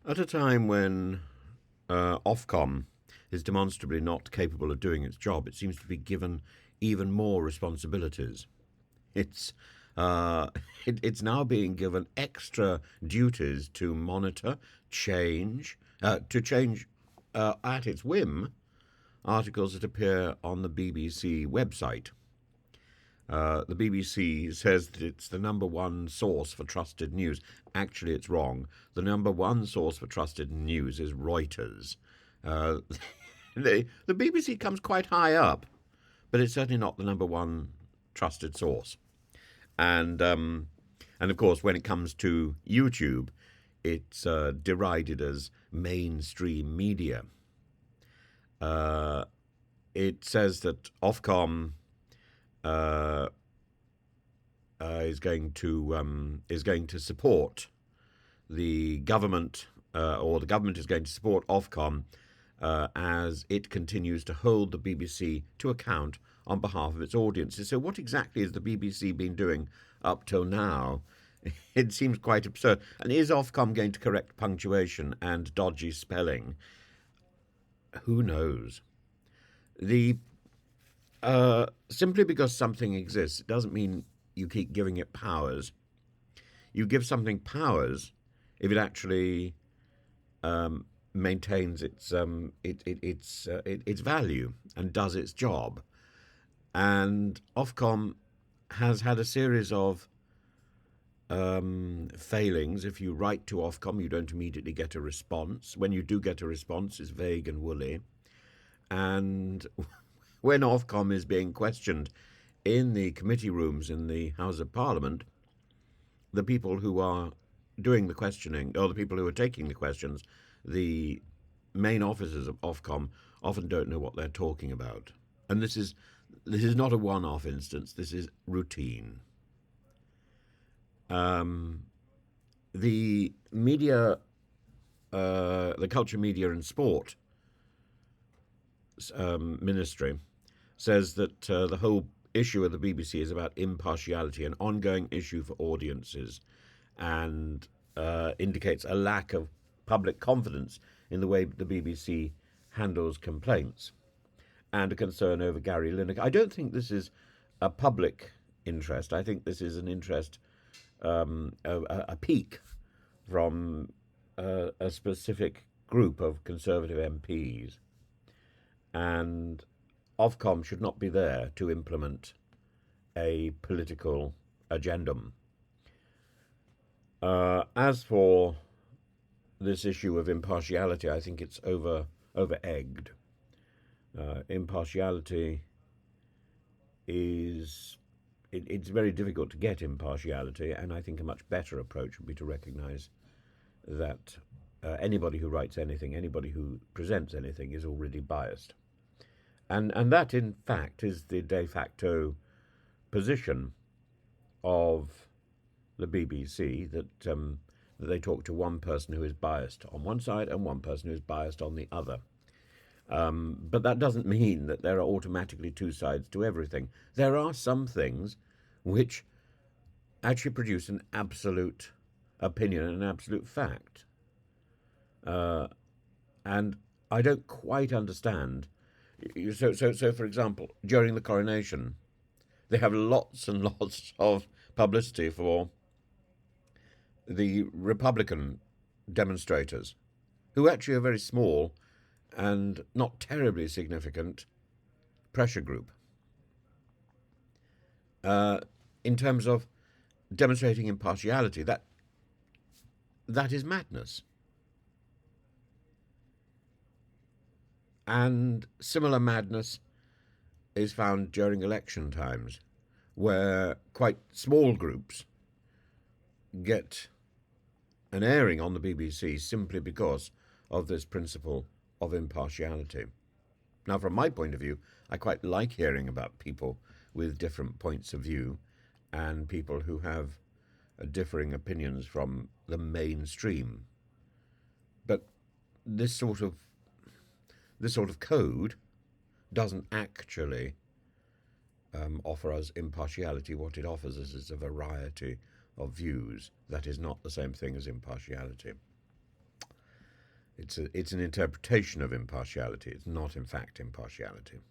At a time when Ofcom is demonstrably not capable of doing its job, it seems to be given even more responsibilities. It's uh, it's now being given extra duties to monitor, change at its whim articles that appear on the BBC website. The BBC says that it's the number one source for trusted news. Actually, it's wrong. The number one source for trusted news is Reuters. Uh, the BBC comes quite high up, but it's certainly not the number one trusted source. And of course, when it comes to YouTube, it's derided as mainstream media. Uh, it says that Ofcom uh, is going to support the government, or the government is going to support Ofcom as it continues to hold the BBC to account on behalf of its audiences. So, what exactly has the BBC been doing up till now? It seems quite absurd. And is Ofcom going to correct punctuation and dodgy spelling? Who knows? The Simply because something exists, it doesn't mean you keep giving it powers. You give something powers if it actually maintains its value and does its job. And Ofcom has had a series of failings. If you write to Ofcom, you don't immediately get a response. When you do get a response, it's vague and woolly. And when Ofcom is being questioned in the committee rooms in the House of Parliament, the people who are doing the questioning, or the people who are taking the questions, the main officers of Ofcom often don't know what they're talking about. And this is not a one-off instance. This is routine. The media, the culture, media, and sport ministry says that the whole issue of the BBC is about impartiality, an ongoing issue for audiences, and indicates a lack of public confidence in the way the BBC handles complaints, and a concern over Gary Lineker. I don't think this is a public interest. I think this is an interest, a peak from a specific group of Conservative MPs. And Ofcom should not be there to implement a political agendum. As for this issue of impartiality, I think it's over-egged. Impartiality is it's very difficult to get impartiality, and I think a much better approach would be to recognise that anybody who writes anything, anybody who presents anything, is already biased. And that, in fact, is the de facto position of the BBC, that they talk to one person who is biased on one side and one person who is biased on the other. But that doesn't mean that there are automatically two sides to everything. There are some things which actually produce an absolute opinion and an absolute fact. And I don't quite understand. So, for example, during the coronation, they have lots and lots of publicity for the Republican demonstrators, who actually are very small and not terribly significant pressure group. In terms of demonstrating impartiality, that is madness. And similar madness is found during election times, where quite small groups get an airing on the BBC simply because of this principle of impartiality. Now, from my point of view, I quite like hearing about people with different points of view and people who have differing opinions from the mainstream. But this sort of code doesn't actually offer us impartiality. What it offers us is a variety of views. That is not the same thing as impartiality. It's an interpretation of impartiality. It's not, in fact, impartiality.